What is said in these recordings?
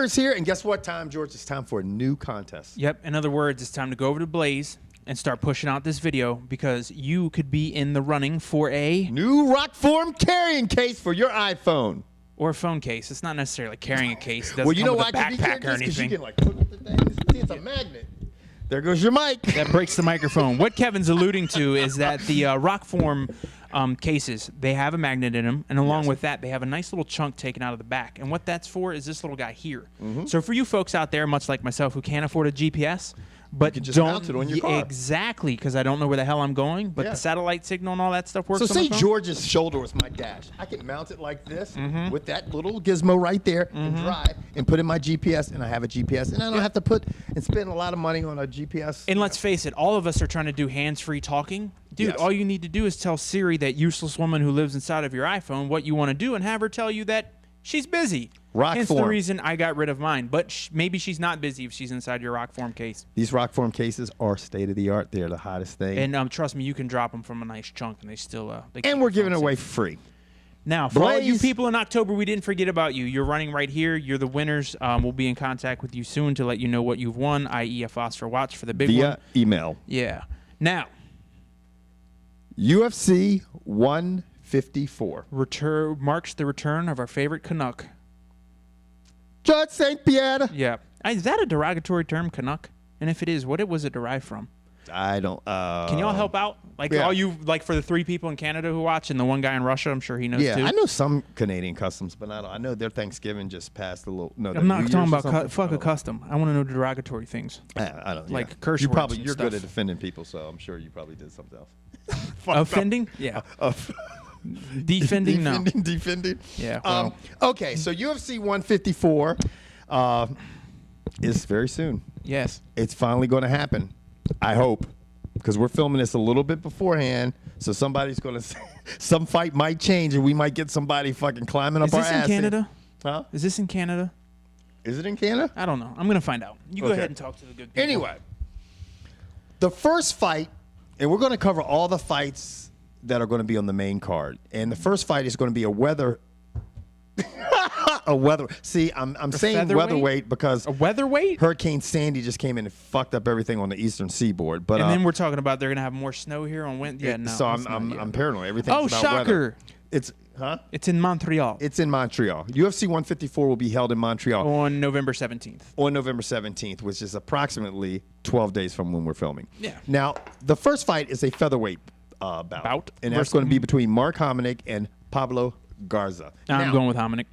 is here, and guess what time, George? It's time for a new contest. Yep. In other words, it's time to go over to Blaze and start pushing out this video because you could be in the running for a new rock form carrying case for your iPhone. Or a phone case. It's not necessarily carrying a case. It doesn't Well, you come know with why? a backpack or anything. You can like put the thing. See, it's a magnet. There goes your mic. That breaks the microphone. What Kevin's alluding to is that the rock form cases, they have a magnet in them, and along with that, they have a nice little chunk taken out of the back. And what that's for is this little guy here. So for you folks out there, much like myself, who can't afford a GPS, but you can just mount it on your car. Exactly, because I don't know where the hell I'm going, but the satellite signal and all that stuff works. So on say the phone. George's shoulder was my dash. I can mount it like this with that little gizmo right there and drive and put in my GPS, and I have a GPS, and I don't have to put and spend a lot of money on a GPS. And let's face it, all of us are trying to do hands-free talking. Dude, all you need to do is tell Siri, that useless woman who lives inside of your iPhone, what you want to do and have her tell you that she's busy. Hence the reason I got rid of mine. But maybe she's not busy if she's inside your rock form case. These rock form cases are state-of-the-art. They're the hottest thing. And trust me, you can drop them from a nice chunk, and they still and we're giving it away for free. Now, for all you people in October, we didn't forget about you. You're running right here. You're the winners. We'll be in contact with you soon to let you know what you've won, i.e. a phosphor watch for the big one. Via email. Yeah. Now, UFC 154 marks the return of our favorite Canuck. Judge St-Pierre. Yeah. Is that a derogatory term, Canuck? And if it is, what was it derived from? I don't. Can y'all help out? Like all you, like for the 3 people in Canada who watch, and the one guy in Russia, I'm sure he knows too. Yeah, I know some Canadian customs, but I know their Thanksgiving just passed a little. No, I'm not talking about fuck a custom. I want to know derogatory things. I don't. Like curse you're words. You're good at offending people, so I'm sure you probably did something else. Offending? Yeah. Defending? No. Defending? Yeah. Well. Okay, so UFC 154 is very soon. Yes. It's finally going to happen. I hope, because we're filming this a little bit beforehand, so somebody's going to some fight might change, and we might get somebody fucking climbing up our ass. Is this in Canada? Huh? Is this in Canada? Is it in Canada? I don't know. I'm going to find out. You go ahead and talk to the good people. Anyway, the first fight, and we're going to cover all the fights that are going to be on the main card, and the first fight is going to be a weather. See, I'm saying weatherweight because a weatherweight. Hurricane Sandy just came in and fucked up everything on the eastern seaboard. But and then we're talking about they're gonna have more snow here on Wednesday. Yeah, no. So I'm paranoid. Everything's about shocker! Weather. It's It's in Montreal. It's in Montreal. UFC 154 will be held in Montreal on November 17th. On November 17th, which is approximately 12 days from when we're filming. Yeah. Now the first fight is a featherweight bout, and that's going to be between Mark Hominick and Pablo Garza. I'm going with Hominick.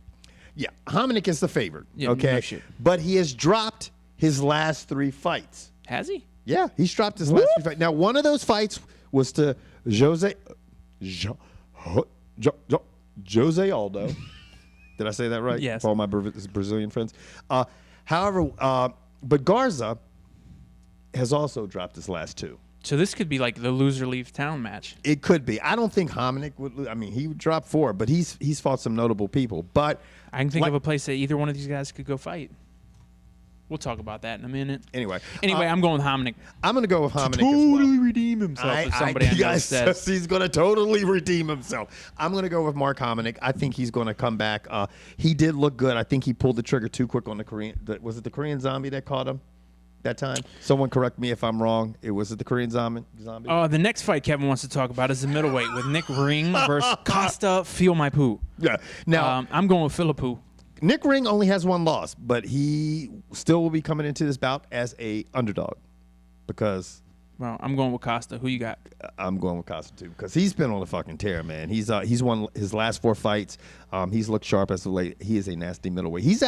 Yeah, Hominick is the favorite. Yeah, okay, no shit. But he has dropped his last 3 fights. Has he? Yeah, he's dropped his last 3 fights. Now, one of those fights was to Jose Aldo. Did I say that right? Yes. For all my Brazilian friends. However, but Garza has also dropped his last 2. So this could be like the loser leaves town match. It could be. I don't think Hominick would. I mean, he would drop 4, but he's fought some notable people. But I can think of a place that either one of these guys could go fight. We'll talk about that in a minute. Anyway, I'm going with Hominick. I'm going to go with Hominick totally redeem himself. As somebody I know says. He's going to totally redeem himself. I'm going to go with Mark Hominick. I think he's going to come back. He did look good. I think he pulled the trigger too quick on the Korean. Was it the Korean Zombie that caught him? That time, someone correct me if I'm wrong. Was it the Korean Zombie? The next fight Kevin wants to talk about is the middleweight with Nick Ring versus Costa. Feel my poo. Yeah. Now I'm going with Philippou. Nick Ring only has 1 loss, but he still will be coming into this bout as a underdog because. Well, I'm going with Costa. Who you got? I'm going with Costa too because he's been on a fucking tear, man. He's won his last 4 fights. He's looked sharp as of late. He is a nasty middleweight. He's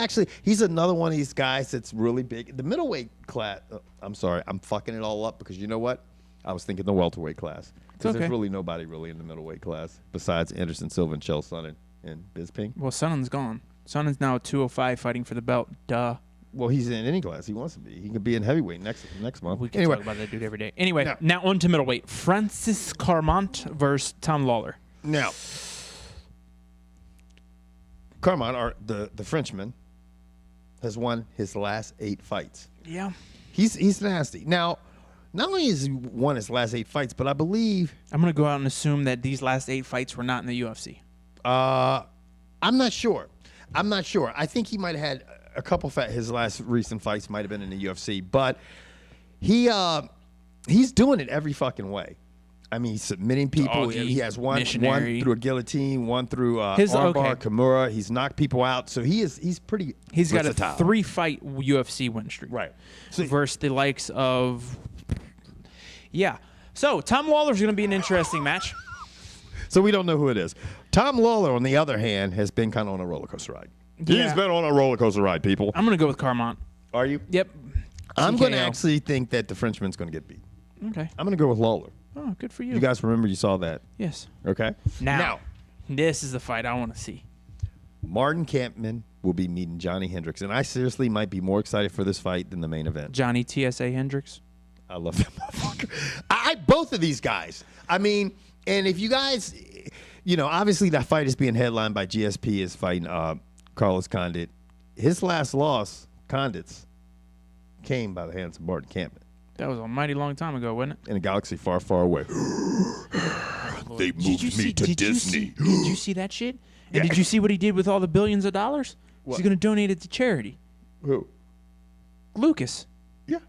another one of these guys that's really big. The middleweight class. I'm sorry, I'm fucking it all up because you know what? I was thinking the welterweight class because there's really nobody really in the middleweight class besides Anderson Silva and Chael Sonnen and Bisping. Well, Sonnen's gone. Sonnen's now at 205 fighting for the belt. Duh. Well, he's in any class he wants to be. He could be in heavyweight next month. We can talk about that dude every day. Anyway, now on to middleweight. Francis Carmont versus Tom Lawler. Now, Carmont, the Frenchman, has won his last 8 fights. Yeah. He's nasty. Now, not only has he won his last 8 fights, but I believe... I'm going to go out and assume that these last 8 fights were not in the UFC. I'm not sure. I think he might have had a couple his last recent fights might have been in the UFC, but he's doing it every fucking way. I mean, he's submitting people. Doggy, he has one through a guillotine, one through armbar, Kimura. He's knocked people out, so he's pretty. He's versatile. got a 3-fight UFC win streak, right? So, versus the likes of, So Tom Lawler's going to be an interesting match. So we don't know who it is. Tom Lawler, on the other hand, has been kind of on a roller coaster ride. Yeah. He's been on a roller coaster ride, people. I'm going to go with Carmont. Are you? Yep. I'm going to actually think that the Frenchman's going to get beat. Okay. I'm going to go with Lawler. Oh, good for you. You guys remember you saw that? Yes. Okay. Now, this is the fight I want to see. Martin Kampmann will be meeting Johny Hendricks, and I seriously might be more excited for this fight than the main event. Johnny TSA Hendricks. I love that motherfucker. Both of these guys. I mean, and if you guys, obviously that fight is being headlined by GSP is fighting Carlos Condit. His last loss, Condit's, came by the hands of Martin Kampmann. That was a mighty long time ago, wasn't it? In a galaxy far, far away. They moved me to Disney. Did you see that shit? And did you see what he did with all the billions of dollars? What? He's going to donate it to charity. Who? Lucas. Yeah.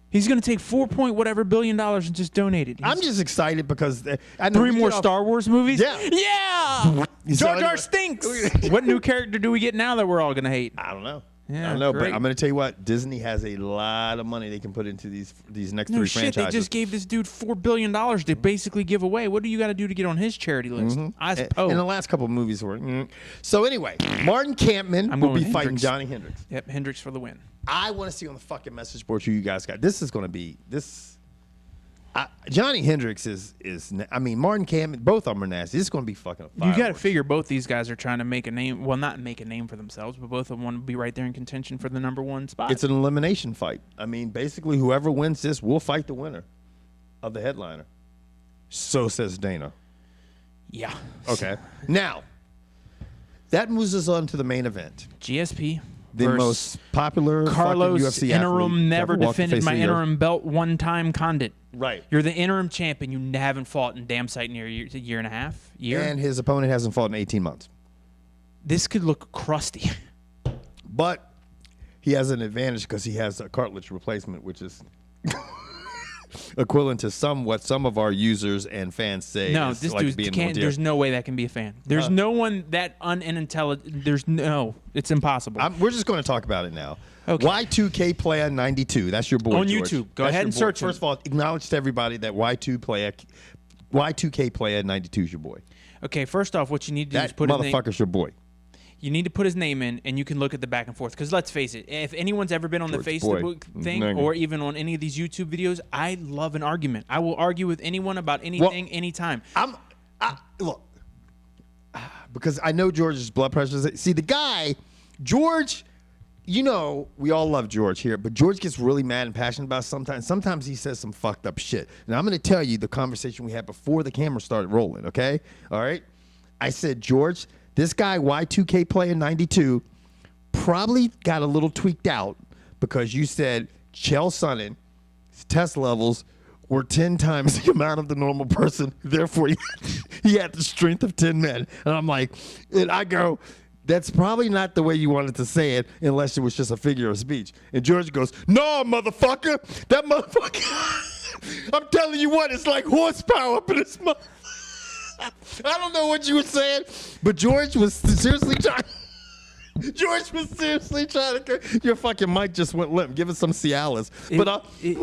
He's going to take $4 billion and just donate it. I'm just excited because I know 3 more Star Wars movies? Yeah. Yeah! Jar Jar stinks! What new character do we get now that we're all going to hate? I don't know. Yeah, I don't know, great. but I'm going to tell you what. Disney has a lot of money they can put into these next 3 franchises. They just gave this dude $4 billion to basically give away. What do you got to do to get on his charity list? I suppose. And the last couple of movies were. So anyway, Martin Kampmann will be fighting Johnny Hendricks. Yep, Hendricks for the win. I want to see on the fucking message board who you guys got. This is going to be Johnny Hendricks is. I mean, Martin Kampmann, both of them are nasty. This is going to be fucking. You got to figure both these guys are trying to make a name. Well, not make a name for themselves, but both of them want to be right there in contention for the #1 spot. It's an elimination fight. I mean, basically, whoever wins this will fight the winner of the headliner. So says Dana. Yeah. Okay. Now, that moves us on to the main event. GSP. The most popular Carlos UFC interim never defended my interim earth. belt one time Condit. Right. You're the interim champion. You haven't fought in damn sight near a year and a half. And his opponent hasn't fought in 18 months. This could look crusty. But he has an advantage because he has a cartilage replacement, which is equivalent to what some of our users and fans say. No, this like dude can't. There's no way that can be a fan. There's no one that unintelligent. It's impossible. We're just going to talk about it now. Okay. Y2K Player 92. That's your boy. On George. YouTube. Go ahead and search him. First of all, acknowledge to everybody that Y2K Player 92 is your boy. Okay. First off, what you need to do is That put his name. motherfucker's your boy. You need to put his name in, and you can look at the back and forth. Because let's face it, if anyone's ever been on the Facebook thing or even on any of these YouTube videos, I love an argument. I will argue with anyone about anything, anytime. Look, because I know George's blood pressure. See, the guy, George, we all love George here, but George gets really mad and passionate about sometimes. Sometimes he says some fucked up shit. And I'm going to tell you the conversation we had before the camera started rolling, okay? All right? I said, George, this guy, Y2K Player 92, probably got a little tweaked out because you said Chael Sonnen, his test levels were 10 times the amount of the normal person. Therefore, he had the strength of 10 men. And I'm like, and I go, that's probably not the way you wanted to say it unless it was just a figure of speech. And George goes, no, motherfucker. That motherfucker, I'm telling you what, it's like horsepower up in this motherfucker. I don't know what you were saying, but George was seriously trying. Your fucking mic just went limp. Give us some Cialis. What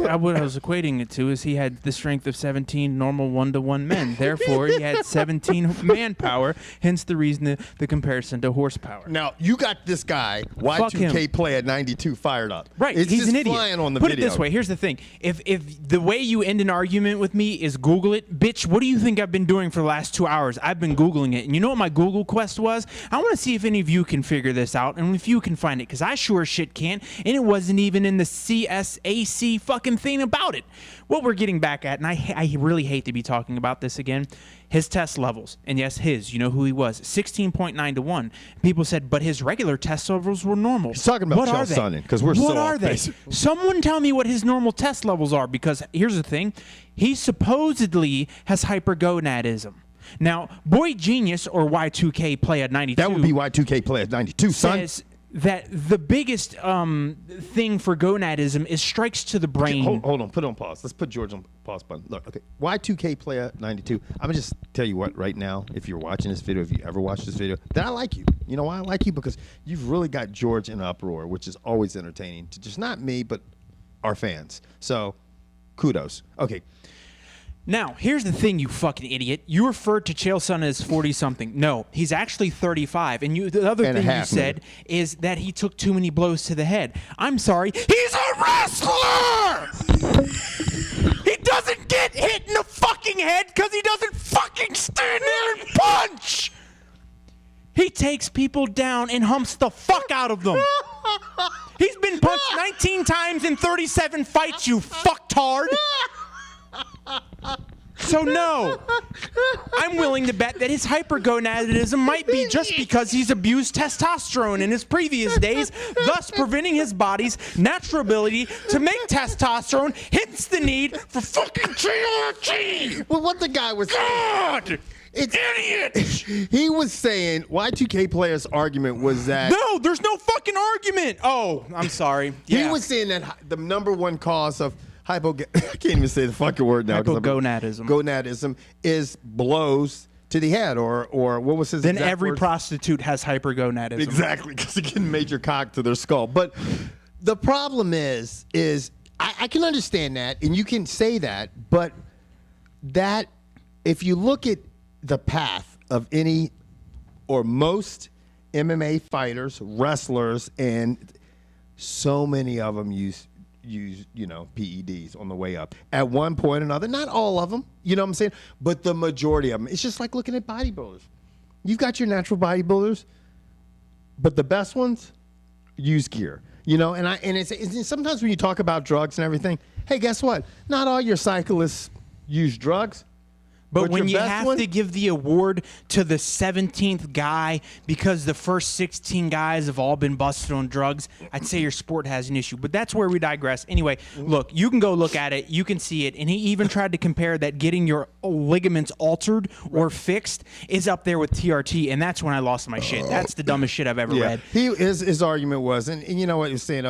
I was equating it to is he had the strength of 17 normal 1-to-1 men. Therefore, he had 17 manpower. Hence the reason the comparison to horsepower. Now you got this guy Y2K Player 92 fired up. Right, it's he's just an idiot. Flying on the Put video. it this way. Here's the thing. If the way you end an argument with me is Google it, bitch. What do you think I've been doing for the last 2 hours? I've been Googling it, and you know what my Google quest was? I want to see if any of you can figure this out, and if you can find it, because I sure as shit can't, and it wasn't even in the CSAC fucking thing about it. What we're getting back at, and I really hate to be talking about this again, his test levels, and yes, you know who he was, 16.9 to 1. People said, but his regular test levels were normal. He's talking about Chael Sonnen, because we're so off base. Someone tell me what his normal test levels are, because here's the thing, he supposedly has hypergonadism. Now, Boy Genius or Y2K Player 92. That would be Y2K Player 92, son. that the biggest thing for gonadism is strikes to the brain. Hold on, put it on pause. Let's put George on pause button. Look, okay, Y2K player 92. I'm gonna just tell you what right now. If you're watching this video, if you ever watch this video, that I like you. You know why I like you? Because you've really got George in an uproar, which is always entertaining to just not me, but our fans. So, kudos. Okay. Now, here's the thing, you fucking idiot. You referred to Chael Sonnen as 40-something. No, he's actually 35. And the other thing you said is that he took too many blows to the head. I'm sorry. He's a wrestler! He doesn't get hit in the fucking head because he doesn't fucking stand there and punch! He takes people down and humps the fuck out of them. He's been punched 19 times in 37 fights, you fucktard! So no, I'm willing to bet that his hypergonadism might be just because he's abused testosterone in his previous days, thus preventing his body's natural ability to make testosterone, hence the need for fucking TRT. Well, what the guy was God! It's idiot! He was saying Y2K player's argument was that No, there's no fucking argument. Oh, I'm sorry. He was saying that the number one cause of I can't even say the fucking word now. Hypogonadism. Gonadism is blows to the head, or what was his? Then every prostitute has hypergonadism. Exactly, because they can major cock to their skull. But the problem is I can understand that, and you can say that, but that if you look at the path of any or most MMA fighters, wrestlers, and so many of them use PEDs on the way up at one point or another. Not all of them, you know what I'm saying, but the majority of them. It's just like looking at bodybuilders. You've got your natural bodybuilders, but the best ones use gear, and it's sometimes when you talk about drugs and everything, hey, guess what? Not all your cyclists use drugs. But when you have to give the award to the 17th guy because the first 16 guys have all been busted on drugs, I'd say your sport has an issue. But that's where we digress. Anyway, look, you can go look at it. You can see it. And he even tried to compare that getting your ligaments altered or fixed is up there with TRT. And that's when I lost my shit. That's the dumbest shit I've ever read. His argument was, and you know what, he was saying,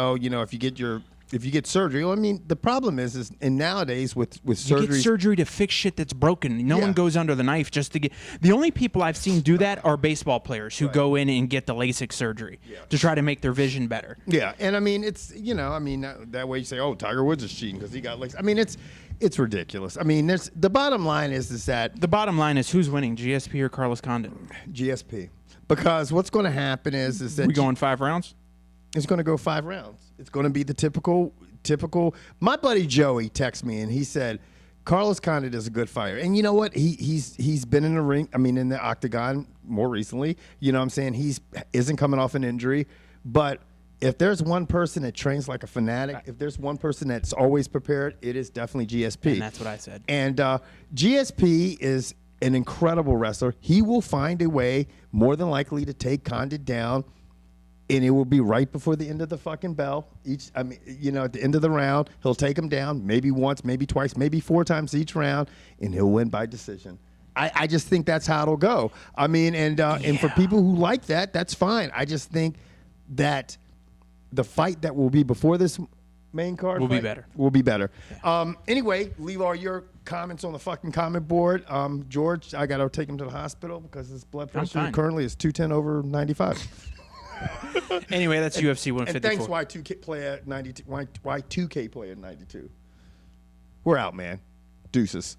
if you get surgery, well, I mean, the problem is and nowadays with surgery, you get surgery to fix shit that's broken. No one goes under the knife just to get. The only people I've seen do that are baseball players who go in and get the LASIK surgery to try to make their vision better. Yeah, and I mean, it's that way you say, oh, Tiger Woods is cheating because he got LASIK. I mean, it's ridiculous. I mean, the bottom line is that the bottom line is who's winning, GSP or Carlos Condit? GSP, because what's going to happen is that we going 5 rounds. It's going to go 5 rounds. It's going to be the typical. My buddy Joey texted me and he said, Carlos Condit is a good fighter. And you know what? He's been in the ring. I mean, in the octagon more recently. You know what I'm saying? Isn't coming off an injury. But if there's one person that trains like a fanatic, if there's one person that's always prepared, it is definitely GSP. And that's what I said. And GSP is an incredible wrestler. He will find a way, more than likely, to take Condit down. And it will be right before the end of the fucking bell. At the end of the round, he'll take him down maybe once, maybe twice, maybe 4 times each round, and he'll win by decision. I just think that's how it'll go. I mean, and for people who like that, that's fine. I just think that the fight that will be before this main card will be better. Will be better. Yeah. Anyway, Lawlor, your comments on the fucking comment board. George, I got to take him to the hospital because his blood pressure currently is 210/95. Anyway, that's UFC 154. And thanks, Y2K player 92. Y2K player 92. We're out, man. Deuces.